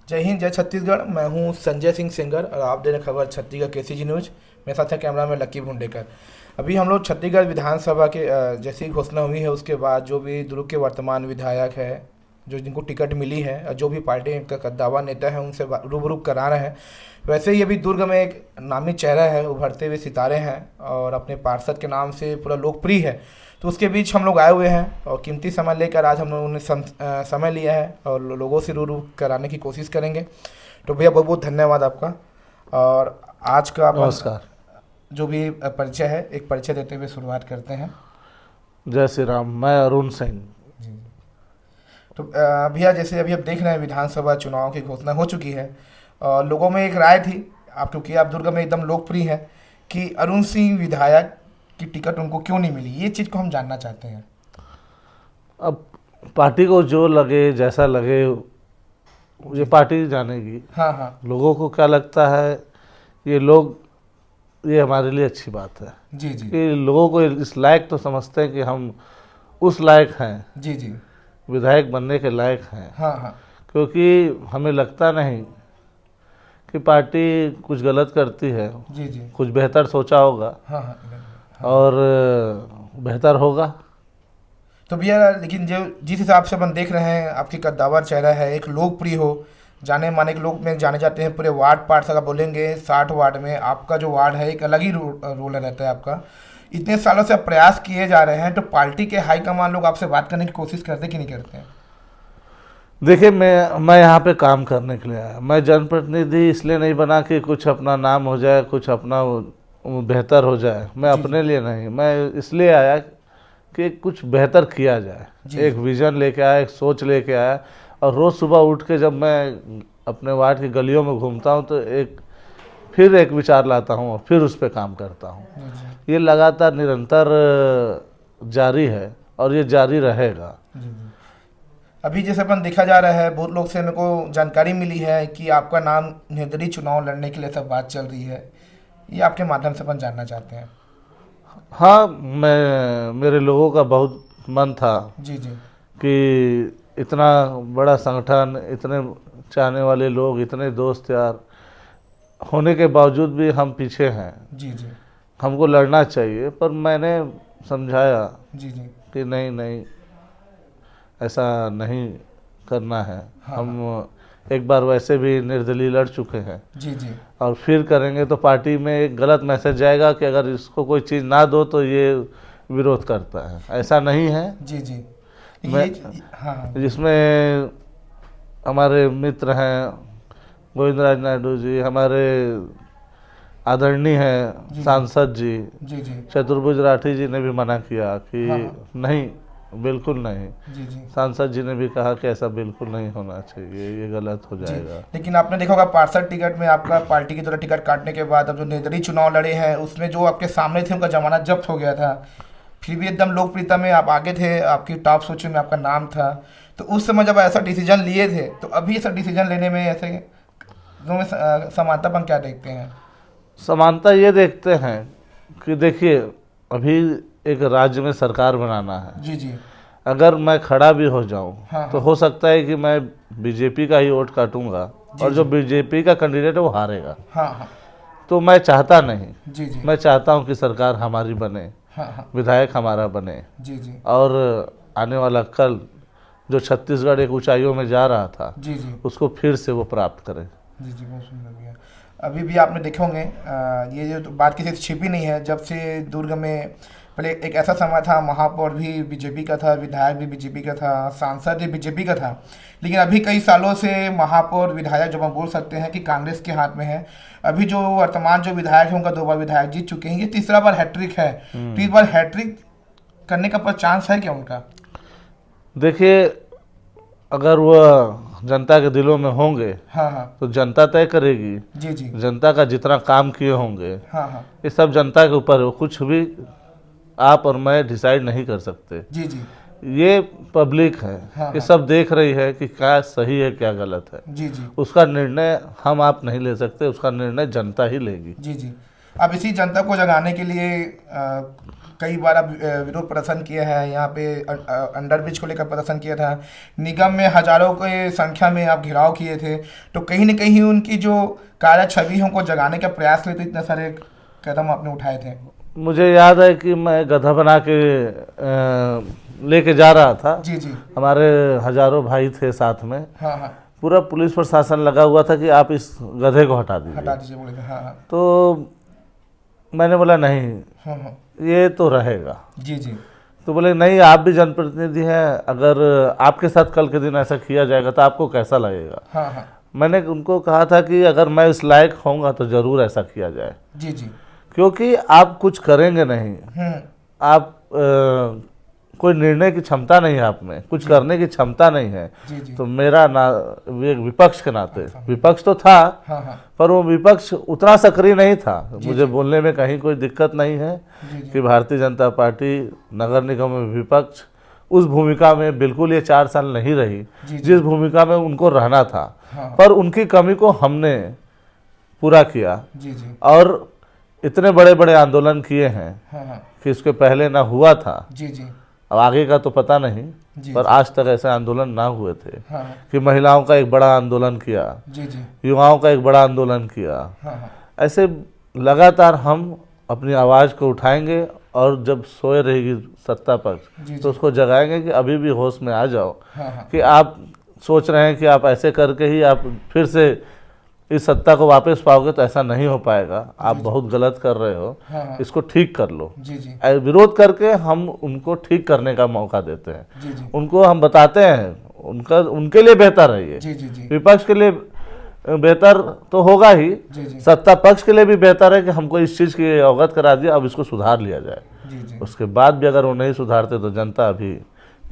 जय हिंद, जय छत्तीसगढ़। मैं हूं संजय सिंह सेंगर और आप देख रहे हैं खबर छत्तीसगढ़ केसीजी न्यूज। मेरे साथ है कैमरा में लक्की भुंडेकर। अभी हम लोग छत्तीसगढ़ विधानसभा के जैसी घोषणा हुई है उसके बाद जो भी दुर्ग के वर्तमान विधायक है, जो जिनको टिकट मिली है और जो भी पार्टी का कद्दावर नेता है उनसे रूबरू करा रहे हैं। वैसे ही अभी दुर्ग में एक नामी चेहरा है, उभरते हुए सितारे हैं और अपने पार्षद के नाम से पूरा लोकप्रिय है। तो उसके बीच हम लोग आए हुए हैं और कीमती समय लेकर आज हम लोगों ने समय लिया है और लोगों से रूबरू कराने की कोशिश करेंगे। तो भैया बहुत बहुत धन्यवाद आपका। और आज का अपन नमस्कार। जो भी परिचय है, एक परिचय देते हुए शुरुआत करते हैं। जय श्री राम। मैं अरुण सिंह। तो भैया जैसे अभी आप देख रहे हैं विधानसभा चुनाव की घोषणा हो चुकी है और लोगों में एक राय थी, आप क्योंकि आप दुर्ग में एकदम लोकप्रिय हैं, कि अरुण सिंह विधायक की टिकट उनको क्यों नहीं मिली। ये चीज़ को हम जानना चाहते हैं। अब पार्टी को जो लगे, जैसा लगे, ये पार्टी जानेगी। हाँ हाँ लोगों को क्या लगता है, ये हमारे लिए अच्छी बात है जी जी कि लोगों को इस लायक तो समझते हैं कि हम उस लायक हैं, जी जी विधायक बनने के लायक हैं। हाँ हाँ क्योंकि हमें लगता नहीं कि पार्टी कुछ गलत करती है। जी जी कुछ बेहतर सोचा होगा हाँ हाँ और बेहतर होगा। तो भैया लेकिन जो जिस हिसाब से अपन देख रहे हैं, आपकी कद्दावर चेहरा है, एक लोकप्रिय हो, जाने माने के लोग में जाने जाते हैं पूरे वार्ड पार्ट का बोलेंगे 60 वार्ड में आपका जो वार्ड है एक अलग ही रोल रहता है आपका। इतने सालों से आप प्रयास किए जा रहे हैं, तो पार्टी के हाईकमान लोग आपसे बात करने की कोशिश करते कि नहीं करते हैं? देखिए, मैं यहाँ पे काम करने के लिए आया। मैं जनप्रतिनिधि इसलिए नहीं बना कि कुछ अपना नाम हो जाए, कुछ अपना बेहतर हो जाए। मैं जी अपने लिए नहीं, मैं इसलिए आया कि कुछ बेहतर किया जाए। जी एक विज़न लेके आया, एक सोच लेके आया। और रोज़ सुबह उठ के जब मैं अपने वार्ड की गलियों में घूमता हूँ तो फिर एक विचार लाता हूँ और फिर उस पर काम करता हूँ। जी जी ये लगातार निरंतर जारी है और ये जारी रहेगा। जी जी। अभी जैसे अपन देखा जा रहा है, बहुत लोग से मेरे को जानकारी मिली है कि आपका नाम निर्दलीय चुनाव लड़ने के लिए सब बात चल रही है। ये आपके माध्यम से अपन जानना चाहते हैं। हाँ, मेरे लोगों का बहुत मन था जी जी कि इतना बड़ा संगठन, इतने चाहने वाले लोग, इतने दोस्त यार होने के बावजूद भी हम पीछे हैं। जी जी हमको लड़ना चाहिए। पर मैंने समझाया जी जी कि नहीं, ऐसा नहीं करना है। हाँ, हम एक बार वैसे भी निर्दलीय लड़ चुके हैं जी जी और फिर करेंगे तो पार्टी में एक गलत मैसेज जाएगा कि अगर इसको कोई चीज़ ना दो तो ये विरोध करता है। ऐसा नहीं है। जी जी मैं हाँ हाँ जिसमें हमारे मित्र हैं गोविंदराज नायडू जी, हमारे आदरणीय हैं सांसद जी, जी जी चतुर्भुज राठी जी ने भी मना किया कि हाँ, हाँ। नहीं, बिल्कुल नहीं। जी जी सांसद जी ने भी कहा कि ऐसा बिल्कुल नहीं होना चाहिए, ये गलत हो जी। जाएगा। लेकिन आपने देखा होगा पार्षद टिकट में आपका पार्टी की तरह टिकट काटने के बाद अब जो निर्दलीय चुनाव लड़े हैं उसमें जो आपके सामने थे उनका जमानत जब्त हो गया था, फिर भी एकदम लोकप्रियता में आप आगे थे, आपकी टॉप सूची में आपका नाम था। तो उस समय जब ऐसा डिसीजन लिए थे, तो अभी ऐसा डिसीजन लेने में ऐसे दोनों में समानतापन क्या देखते हैं? समानता ये देखते हैं कि देखिए, अभी एक राज्य में सरकार बनाना है। जी जी अगर मैं खड़ा भी हो जाऊं हाँ, तो हाँ। हो सकता है कि मैं बीजेपी का ही वोट काटूंगा और जो बीजेपी का कैंडिडेट है वो हारेगा। हाँ हाँ तो मैं चाहता नहीं। जी जी मैं चाहता हूं कि सरकार हमारी बने, हाँ हाँ विधायक हमारा बने जी जी और आने वाला कल जो छत्तीसगढ़ एक ऊंचाइयों में जा रहा था जी जी उसको फिर से वो प्राप्त करे। जी जी बहुत सुंदर भैया। अभी भी आपने देखे होंगे, ये जो बात किसी से छिपी नहीं है, जब से दुर्ग में पहले एक ऐसा समय था, महापौर भी बीजेपी का था, विधायक भी बीजेपी का था, सांसद भी बीजेपी का था, लेकिन अभी कई सालों से महापौर विधायक जब हम बोल सकते हैं कि कांग्रेस के हाथ में है। अभी जो वर्तमान जो विधायक है उनका 2 बार विधायक जीत चुके हैं, ये तीसरा बार हैट्रिक है। तो इस बार हैट्रिक करने का पर चांस है क्या उनका? देखिए, अगर वह जनता के दिलों में होंगे हाँ हाँ तो जनता तय करेगी। जी जी जनता का जितना काम किए होंगे हाँ हाँ ये सब जनता के ऊपर है। कुछ भी आप और मैं डिसाइड नहीं कर सकते। जी जी ये पब्लिक है, हाँ, ये हाँ। सब देख रही है कि क्या सही है क्या गलत है। जी जी उसका निर्णय हम आप नहीं ले सकते, उसका निर्णय जनता ही लेगी। जी जी। अब इसी जनता को जगाने के लिए कई बार अब विरोध प्रदर्शन किया है, यहाँ पे अंडर ब्रिज को लेकर प्रदर्शन किया था, निगम में हजारों के संख्या में आप घेराव किए थे, तो कहीं न कहीं उनकी जो कार्य छवि है उनको जगाने का प्रयास लिए तो इतने सारे कदम आपने उठाए थे। मुझे याद है कि मैं गधा बना के लेके जा रहा था। जी जी। हमारे हजारों भाई थे साथ में। हाँ हाँ। पूरा पुलिस प्रशासन लगा हुआ था कि आप इस गधे को हटा दीजिए। बोले थे। हाँ हाँ। तो मैंने बोला नहीं, हाँ हाँ। ये तो रहेगा। जी जी। तो बोले नहीं, आप भी जनप्रतिनिधि हैं, अगर आपके साथ कल के दिन ऐसा किया जाएगा तो आपको कैसा लगेगा। हाँ हाँ। मैंने मैंने उनको कहा था कि अगर मैं इस लायक होऊंगा तो ज़रूर ऐसा किया जाए, जी जी। क्योंकि आप कुछ करेंगे नहीं, आप कोई निर्णय की क्षमता नहीं है, आप में कुछ करने की क्षमता नहीं है। जी जी। तो मेरा ना एक विपक्ष के नाते, विपक्ष तो था हाँ हाँ। पर वो विपक्ष उतना सक्रिय नहीं था। जी मुझे बोलने में कहीं कोई दिक्कत नहीं है जी जी। कि भारतीय जनता पार्टी नगर निगम में विपक्ष उस भूमिका में बिल्कुल ये 4 साल नहीं रही जी जी। जिस भूमिका में उनको रहना था। हाँ। पर उनकी कमी को हमने पूरा किया जी जी। और इतने बड़े बड़े आंदोलन किए हैं हाँ हाँ। कि इसके पहले ना हुआ था। जी जी। अब आगे का तो पता नहीं, जी पर आज तक ऐसे आंदोलन ना हुए थे हाँ कि महिलाओं का एक बड़ा आंदोलन किया, जी जी। युवाओं का एक बड़ा आंदोलन किया। हाँ हाँ। ऐसे लगातार हम अपनी आवाज़ को उठाएंगे और जब सोए रहेगी सत्ता पक्ष जी तो जी। उसको जगाएंगे कि अभी भी होश में आ जाओ हाँ हाँ। कि आप सोच रहे हैं कि आप ऐसे करके ही आप फिर से इस सत्ता को वापस पाओगे, तो ऐसा नहीं हो पाएगा। आप बहुत गलत कर रहे हो, हाँ हाँ। इसको ठीक कर लो। जी जी। विरोध करके हम उनको ठीक करने का मौका देते हैं, जी जी। उनको हम बताते हैं उनके लिए बेहतर है ये। जी जी जी। विपक्ष के लिए बेहतर तो होगा ही, जी जी। सत्ता पक्ष के लिए भी बेहतर है कि हमको इस चीज़ की अवगत करा दिया, अब इसको सुधार लिया जाए। जी जी। उसके बाद भी अगर वो नहीं सुधारते तो जनता अभी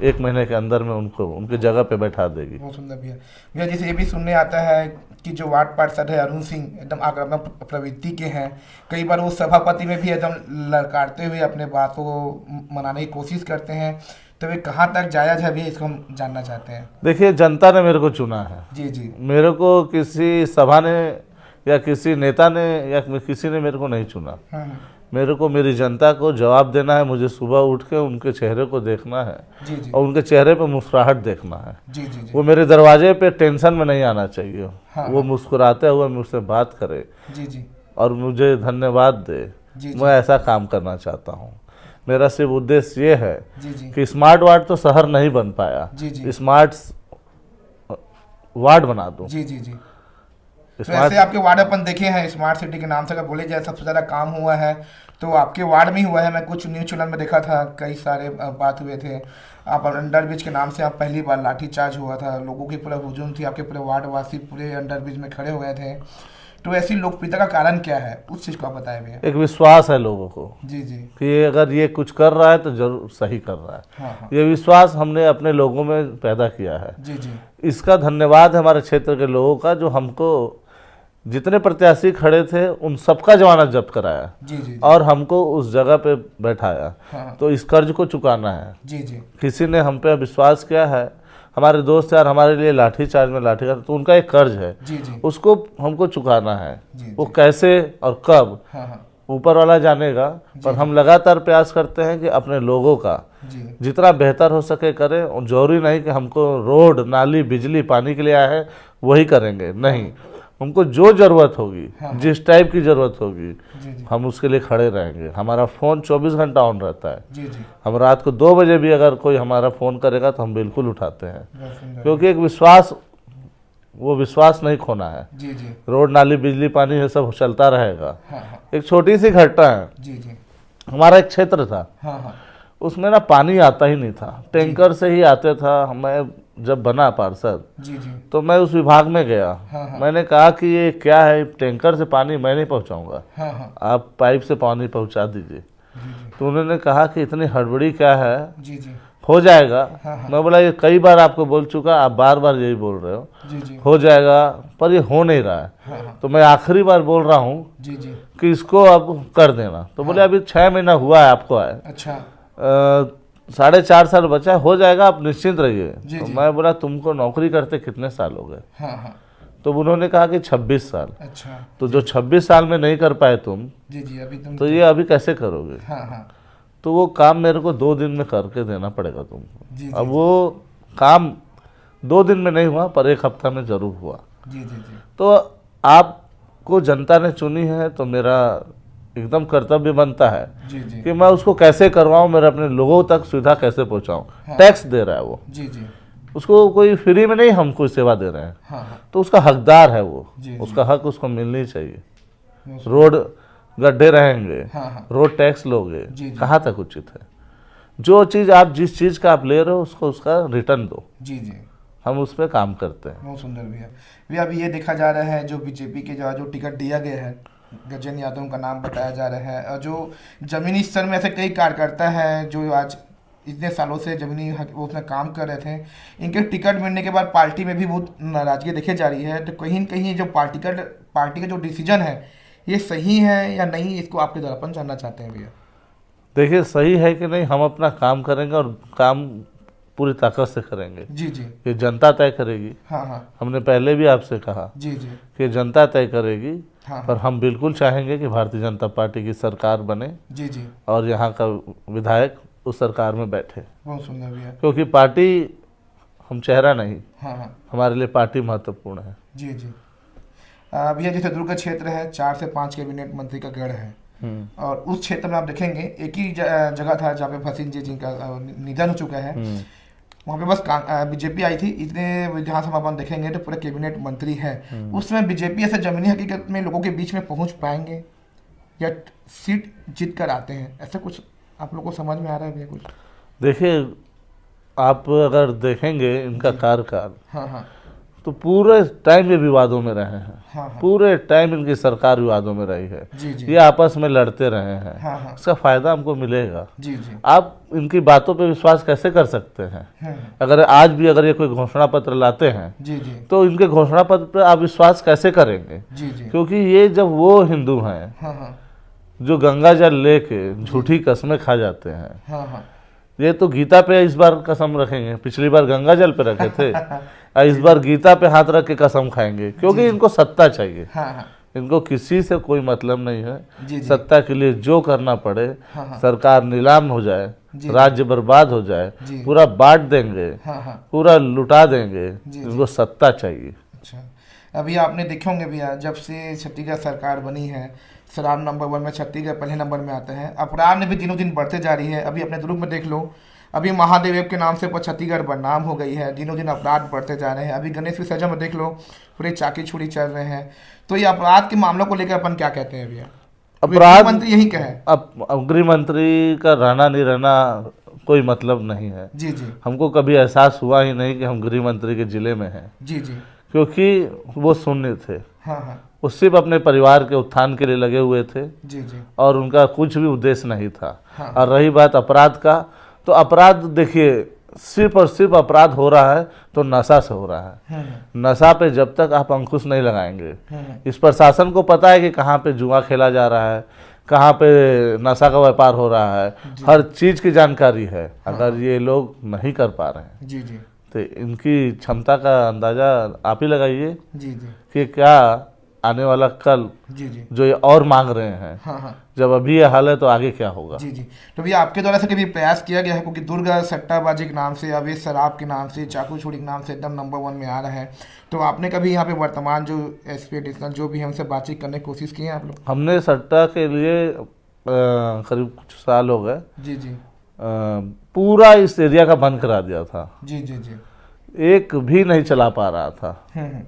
1 महीने के अंदर में उनको उनकी जगह पे बैठा देगी। बहुत सुंदर भैया। भैया जैसे ये भी सुनने आता है कि जो वार्ड पार्षद है अरुण सिंह एकदम आक्रामक प्रवृत्ति के हैं, कई बार वो सभापति में भी एकदम लड़काते हुए अपने बातों को मनाने की कोशिश करते हैं, तो वे कहाँ तक जायज़ है भैया, इसको हम जानना चाहते हैं। देखिए, जनता ने मेरे को चुना है। जी जी। मेरे को किसी सभा ने या किसी नेता ने या किसी ने मेरे को नहीं चुना। मेरे को मेरी जनता को जवाब देना है। मुझे सुबह उठ के उनके चेहरे को देखना है जी जी। और उनके चेहरे पे मुस्कुराहट देखना है। जी जी जी। वो मेरे दरवाजे पे टेंशन में नहीं आना चाहिए। हाँ, वो मुस्कुराते हुए मुझसे बात करे जी जी। और मुझे धन्यवाद दे। जी जी। मैं ऐसा काम करना चाहता हूँ। मेरा सिर्फ उद्देश्य ये है जी जी। कि स्मार्ट वार्ड तो शहर नहीं बन पाया, जी जी। स्मार्ट वार्ड बना दूँ। जी जी जी। तो स्मार्ट ऐसे आपके वार्ड अपन देखे हैं, स्मार्ट सिटी के नाम से अगर बोले जाए सबसे ज़्यादा काम हुआ है तो आपके वार्ड में ही हुआ है। मैं कुछ न्यूज़ चैनल में देखा था, कई सारे बात हुए थे। आप अंडर ब्रिज के नाम से आप पहली बार लाठीचार्ज हुआ था, लोगों की पूरा हुजूम थी, आपके पूरे वार्ड वासी पूरे अंडर ब्रिज में खड़े हुए थे। तो ऐसी लोकप्रियता का कारण क्या है, उस चीज़ को आप बताएं भैया। एक विश्वास है लोगों को जी जी। कि अगर ये कुछ कर रहा है तो जरूर सही कर रहा है। हाँ हाँ। ये विश्वास हमने अपने लोगों में पैदा किया है। जी जी। इसका धन्यवाद है हमारे क्षेत्र के लोगों का, जो हमको जितने प्रत्याशी खड़े थे उन सबका जमानत जब्त कराया जी जी। और हमको उस जगह पे बैठाया। हाँ। तो इस कर्ज को चुकाना है। जी जी। किसी ने हम पे विश्वास किया है, हमारे दोस्त यार हमारे लिए लाठीचार्ज में लाठीचार्ज, तो उनका एक कर्ज है, जी जी। उसको हमको चुकाना है। जी वो जी। कैसे और कब हाँ हाँ। ऊपर वाला जानेगा, पर हम लगातार प्रयास करते हैं कि अपने लोगों का जी जितना बेहतर हो सके करें। और जरूरी नहीं कि हमको रोड, नाली, बिजली, पानी के लिए आया है वही करेंगे, नहीं। हमको जो ज़रूरत होगी, जिस टाइप की ज़रूरत होगी, जी जी। हम उसके लिए खड़े रहेंगे। हमारा फ़ोन 24 घंटा ऑन रहता है। जी जी। हम रात को 2 बजे भी अगर कोई हमारा फ़ोन करेगा तो हम बिल्कुल उठाते हैं, बहुत सुंदर। क्योंकि एक विश्वास, वो विश्वास नहीं खोना है। जी जी। रोड, नाली, बिजली, पानी ये सब चलता रहेगा। हाँ हाँ। एक छोटी सी घटना है, जी जी। हमारा एक क्षेत्र था, हाँ हाँ। उसमें ना पानी आता ही नहीं था, टैंकर से ही आते था। मैं जब बना पार्षद जी जी। तो मैं उस विभाग में गया। हाँ। मैंने कहा कि ये क्या है, टैंकर से पानी मैं नहीं पहुंचाऊंगा, हाँ हाँ। आप पाइप से पानी पहुंचा दीजिए। जी जी। तो उन्होंने कहा कि इतनी हड़बड़ी क्या है, जी जी। हो जाएगा। हाँ। मैं बोला ये कई बार आपको बोल चुका, आप बार बार यही बोल रहे हो, जी जी। हो जाएगा, पर ये हो नहीं रहा है। हाँ। तो मैं आखिरी बार बोल रहा हूँ जी जी। कि इसको अब कर देना। तो बोले अभी 6 महीना हुआ है आपको आए, अच्छा। 4.5 साल बचा, हो जाएगा, आप निश्चिंत रहिए। जी तो जी। मैं बोला तुमको नौकरी करते कितने साल हो गए? हाँ हाँ। तो उन्होंने कहा कि 26 साल। अच्छा। तो जो 26 साल में नहीं कर पाए तुम, जी जी, अभी तुम तो ये अभी कैसे करोगे? हाँ हाँ तो वो काम मेरे को 2 दिन में करके देना पड़ेगा तुमको। जी जी अब वो काम 2 दिन में नहीं हुआ, पर 1 हफ्ता में जरूर हुआ। जी जी जी तो आपको जनता ने चुनी है, तो मेरा एकदम कर्तव्य बनता है जी जी कि मैं उसको कैसे करवाऊं, मेरे अपने लोगों तक सुविधा कैसे पहुंचाऊं। हाँ। टैक्स दे रहा है वो, जी जी उसको कोई फ्री में नहीं हम कोई सेवा दे रहे हैं, हाँ हाँ तो उसका हकदार है वो, जी, जी। उसका हक उसको मिलनी चाहिए। वो- रोड गड्ढे रहेंगे, हाँ हाँ रोड टैक्स लोगे, जी, जी। कहाँ तक उचित है? जो चीज़ आप जिस चीज़ का आप ले रहे हो उसको उसका रिटर्न दो, जी जी, हम उस पर काम करते हैं। बहुत सुंदर भैया। भैया अभी ये देखा जा रहा है जो बीजेपी के जो टिकट दिया गया है, गजेंद्र यादव का नाम बताया जा रहा है, और जो जमीनी स्तर में ऐसे कई कार्यकर्ता हैं जो आज इतने सालों से जमीनी वो उसमें काम कर रहे थे, इनके टिकट मिलने के बाद पार्टी में भी बहुत नाराजगी देखी जा रही है। तो कहीं न कहीं जो पार्टी का जो डिसीजन है ये सही है या नहीं, इसको आपके द्वारा अपन जानना चाहते हैं भैया। देखिए सही है कि नहीं, हम अपना काम करेंगे और काम पूरी ताकत से करेंगे। जी जी ये जनता तय करेगी। हाँ हाँ हमने पहले भी आपसे कहा जी जी कि जनता तय करेगी, हाँ पर हम बिल्कुल चाहेंगे कि भारतीय जनता पार्टी की सरकार बने जी जी, और यहाँ का विधायक उस सरकार में बैठे, बहुत सुंदर भैया। क्योंकि पार्टी हम चेहरा नहीं, हाँ हाँ हमारे लिए पार्टी महत्वपूर्ण है। जी जी। भैया जैसे दुर्ग क्षेत्र है, 4 से 5 कैबिनेट मंत्री का गढ़ है, और उस क्षेत्र में आप देखेंगे एक ही जगह था जहाँ पे भसीन जी जिनका निधन हो चुका है, वहाँ पे बस बीजेपी आई थी। इतने विधानसभा अपन देखेंगे तो पूरे कैबिनेट मंत्री है, उसमें बीजेपी ऐसे जमीनी हकीकत में लोगों के बीच में पहुँच पाएंगे या सीट जीत कर आते हैं, ऐसा कुछ आप लोग को समझ में आ रहा है भैया कुछ? देखिए आप अगर देखेंगे इनका कार्यकाल, हाँ हाँ तो पूरे टाइम ये विवादों में रहे हैं। हाँ हाँ पूरे टाइम इनकी सरकार विवादों में रही है, जी जी ये आपस में लड़ते रहे हैं। हाँ हाँ इसका फायदा हमको मिलेगा। जी जी आप इनकी बातों पे विश्वास कैसे कर सकते हैं? हम्म, अगर आज भी अगर ये कोई घोषणा पत्र लाते हैं जी जी तो इनके घोषणा पत्र पे आप विश्वास कैसे करेंगे? जी जी क्योंकि ये जब वो हिंदू हैं हाँ हाँ जो गंगा जल लेके झूठी कस्में खा जाते हैं, हाँ हाँ ये तो गीता पे इस बार कसम रखेंगे, पिछली बार गंगा जल पे रखे थे, और इस बार गीता पे हाथ रख के कसम खाएंगे, क्योंकि इनको सत्ता चाहिए। हाँ हाँ इनको किसी से कोई मतलब नहीं है। जी जी सत्ता के लिए जो करना पड़े, हाँ हाँ सरकार नीलाम हो जाए, जी, राज्य बर्बाद हो जाए, जी पूरा बांट देंगे, हाँ हाँ पूरा लुटा देंगे, जी, इनको सत्ता चाहिए। अच्छा। अभी आपने देखे होंगे भैया जब से छत्तीसगढ़ सरकार बनी है, शराब नंबर 1 में छत्तीसगढ़ पहले नंबर में आता है, अपराध में भी दिनों दिन बढ़ते जा रही है। अभी अपने दुर्ग में देख लो, अभी महादेव के नाम से छत्तीसगढ़ बदनाम हो गई है, दिनों दिन अपराध बढ़ते जा रहे हैं। अभी गणेश विसर्जन में देख लो पूरे चाकी छुरी चल रहे हैं। तो ये अपराध के मामलों को लेकर अपन क्या कहते हैं भैया? अपराध मंत्री यही कहे। अब गृह मंत्री का रहना नहीं रहना कोई मतलब नहीं है। जी जी हमको कभी एहसास हुआ ही नहीं कि हम गृह मंत्री के जिले में हैं, जी जी क्योंकि वो शून्य थे। हाँ हाँ वो सिर्फ अपने परिवार के उत्थान के लिए लगे हुए थे जी जी और उनका कुछ भी उद्देश्य नहीं था। हाँ। और रही बात अपराध का, तो अपराध देखिए सिर्फ और सिर्फ अपराध हो रहा है तो नशा से हो रहा है। नशा पे जब तक आप अंकुश नहीं लगाएंगे, इस प्रशासन को पता है कि कहाँ पे जुआ खेला जा रहा है, कहाँ पे नशा का व्यापार हो रहा है, हर चीज़ की जानकारी है। अगर ये लोग नहीं कर पा रहे हैं जी जी तो इनकी क्षमता का अंदाज़ा आप ही लगाइए जी जी कि क्या आने वाला कल जी जी जो ये और मांग रहे हैं, हाँ हाँ जब अभी ये हाल है तो आगे क्या होगा? जी जी। तो भैया आपके द्वारा से कभी प्रयास किया गया है, क्योंकि दुर्ग सट्टाबाजी के नाम से, अवैध शराब के नाम से, चाकू छुरी के नाम से एकदम नंबर 1 में आ रहा है, तो आपने कभी यहाँ पे वर्तमान जो एसपी एडिशनल जो भी हमसे बातचीत करने की कोशिश की है आप लोग? हमने सट्टा के लिए करीब कुछ साल हो गए जी जी पूरा इस एरिया का बंद करा दिया था, जी जी जी एक भी नहीं चला पा रहा था। हम्म,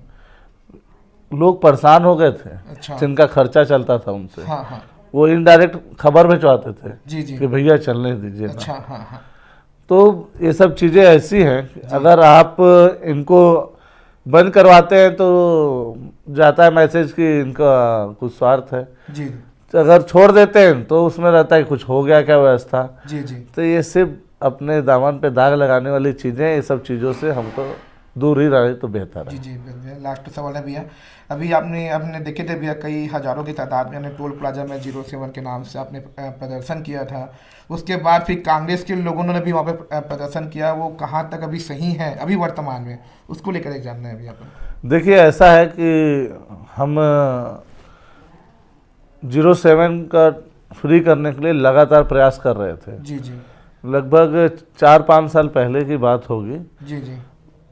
लोग परेशान हो गए थे, अच्छा जिनका खर्चा चलता था उनसे, हाँ हाँ वो इनडायरेक्ट खबर भिजवाते थे जी जी कि भैया चलने दीजिए ना। अच्छा हाँ हाँ तो ये सब चीज़ें ऐसी हैं कि अगर आप इनको बंद करवाते हैं तो जाता है मैसेज कि इनका कुछ स्वार्थ है, जी अगर छोड़ देते हैं तो उसमें रहता है कुछ हो गया क्या व्यवस्था। जी जी तो ये सिर्फ अपने दामन पे दाग लगाने वाली चीज़ें, ये सब चीज़ों से हमको दूर ही रहे तो बेहतर जी है। जी भैया, लास्ट सवाल है भैया, अभी आपने देखे थे भैया कई हज़ारों की तादाद में आपने टोल प्लाजा में 07 के नाम से आपने प्रदर्शन किया था, उसके बाद फिर कांग्रेस के लोगों ने भी वहाँ पे प्रदर्शन किया, वो कहाँ तक अभी सही है अभी वर्तमान में, उसको लेकर एक जानना है भैया अपन। देखिए ऐसा है कि हम 07 का फ्री करने के लिए लगातार प्रयास कर रहे थे। जी जी लगभग 4-5 साल पहले की बात होगी। जी जी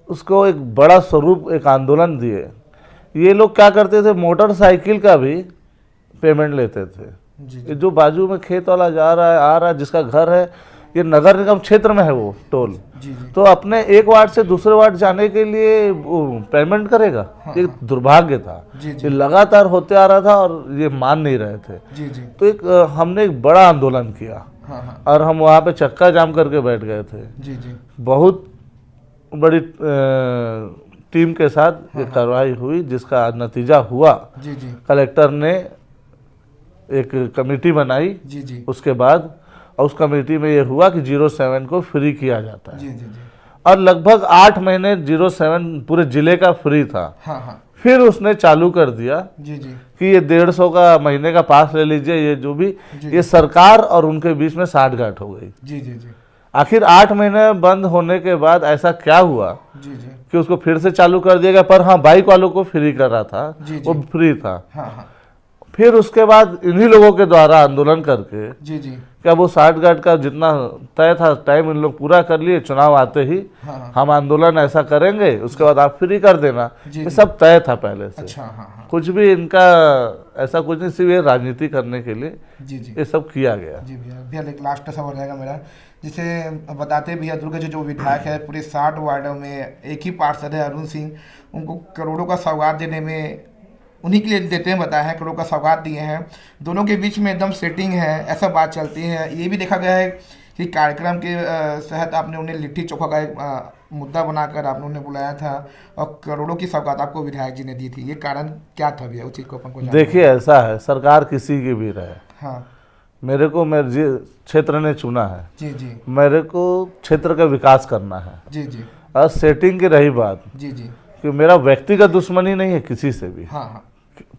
उसको एक बड़ा स्वरूप, एक आंदोलन दिए। ये लोग क्या करते थे, मोटरसाइकिल का भी पेमेंट लेते थे। जी ये जो बाजू में खेत वाला जा रहा है, आ रहा है, जिसका घर है, ये नगर निगम क्षेत्र में है वो टोल, जी जी तो अपने एक वार्ड से दूसरे वार्ड जाने के लिए वो पेमेंट करेगा। ये दुर्भाग्य था। जी जी ये लगातार होते आ रहा था और ये मान नहीं रहे थे। जी जी तो एक हमने एक बड़ा आंदोलन किया हाँ हाँ और हम वहाँ पे चक्का जाम करके बैठ गए थे। जी जी बहुत बड़ी टीम के साथ ये कार्रवाई हुई, जिसका नतीजा हुआ जी जी कलेक्टर ने एक कमेटी बनाई। जी जी उसके बाद और उस कमेटी में ये हुआ कि 07 को फ्री किया जाता है। जी जी जी और लगभग 8 महीने 07 पूरे जिले का फ्री था। हाँ हाँ फिर उसने चालू कर दिया जी जी कि ये 150 का महीने का पास ले लीजिए, ये जो भी, जी। ये सरकार और उनके बीच में साठगांठ हो गई। जी जी जी आखिर 8 महीने बंद होने के बाद ऐसा क्या हुआ जी जी कि उसको फिर से चालू कर दिया गया। पर हाँ, बाइक वालों को फ्री कर रहा था, जी, जी। वो फ्री था। हाँ हाँ फिर उसके बाद इन्हीं लोगों के द्वारा आंदोलन करके जी जी क्या वो 60 का जितना तय था टाइम इन लोग पूरा कर लिए। चुनाव आते ही हाँ हाँ हम आंदोलन ऐसा करेंगे, उसके बाद आप फ्री कर देना। जी, ये जी। सब तय था पहले से। अच्छा हाँ हाँ कुछ भी इनका ऐसा कुछ नहीं, सिर्फ ये राजनीति करने के लिए जी जी ये सब किया गया। जी भैया, भैया एक लास्ट सवाल रहेगा मेरा, जिसे बताते भैया दुर्ग जो विधायक है पूरे 60 वार्डों में एक ही पार्षद है अरुण सिंह, उनको करोड़ों का सौगात देने में उन्हीं के लिए देते हैं, बताया है करोड़ों का सौगात दिए हैं, दोनों के बीच में एकदम सेटिंग है, ऐसा बात चलती है। ये भी देखा गया है कि कार्यक्रम के तहत आपने उन्हें लिट्टी चोखा का एक मुद्दा बनाकर आपने उन्हें बुलाया था और करोड़ों की सौगात आपको विधायक जी ने दी थी, ये कारण क्या था भैया, उस चीज़ को अपन को जानना है। देखिए ऐसा है, सरकार किसी की भी रहे, हाँ मेरे को मेरे क्षेत्र ने चुना है, जी जी मेरे को क्षेत्र का विकास करना है। जी जी और सेटिंग की रही बात जी जी कि मेरा व्यक्तिगत दुश्मनी नहीं है किसी से भी। हाँ हाँ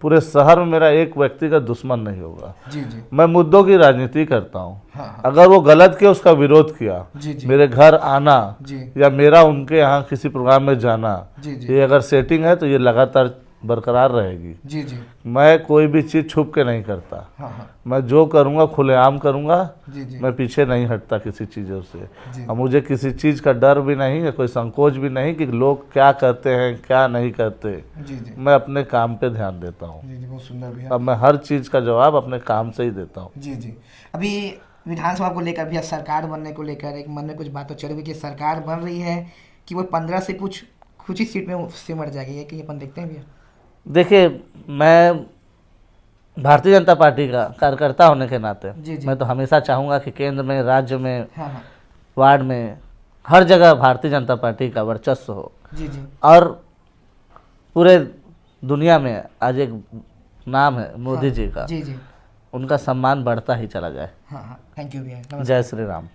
पूरे शहर में मेरा एक व्यक्तिगत दुश्मन नहीं होगा। जी जी मैं मुद्दों की राजनीति करता हूँ। हाँ हाँ अगर वो गलत किया, उसका विरोध किया, जी जी मेरे घर आना जी या मेरा उनके यहाँ किसी प्रोग्राम में जाना, जी जी ये अगर सेटिंग है तो ये लगातार बरकरार रहेगी। जी जी मैं कोई भी चीज़ छुप के नहीं करता। हाँ हाँ मैं जो करूँगा खुलेआम करूँगा। जी जी मैं पीछे नहीं हटता किसी चीज़ों से। जी और मुझे किसी चीज़ का डर भी नहीं है, कोई संकोच भी नहीं कि लोग क्या करते हैं क्या नहीं करते। जी जी मैं अपने काम पे ध्यान देता हूँ। जी जी बहुत सुंदर भैया। अब मैं हर चीज़ का जवाब अपने काम से ही देता हूँ। जी जी अभी विधानसभा को लेकर भैया सरकार बनने को लेकर एक मन में कुछ बात तो चल रही है कि सरकार बन रही है कि वो 15 से कुछ ही सीट में सिमट जाएगी, ये कि अपन देखते हैं भैया। देखिए, मैं भारतीय जनता पार्टी का कार्यकर्ता होने के नाते जी, जी। मैं तो हमेशा चाहूँगा कि केंद्र में, राज्य में, हाँ हाँ वार्ड में, हर जगह भारतीय जनता पार्टी का वर्चस्व हो। जी जी और पूरे दुनिया में आज एक नाम है मोदी जी का, जी जी उनका सम्मान बढ़ता ही चला जाए। हाँ हाँ थैंक यू भैया, नमस्कार। जय श्री राम।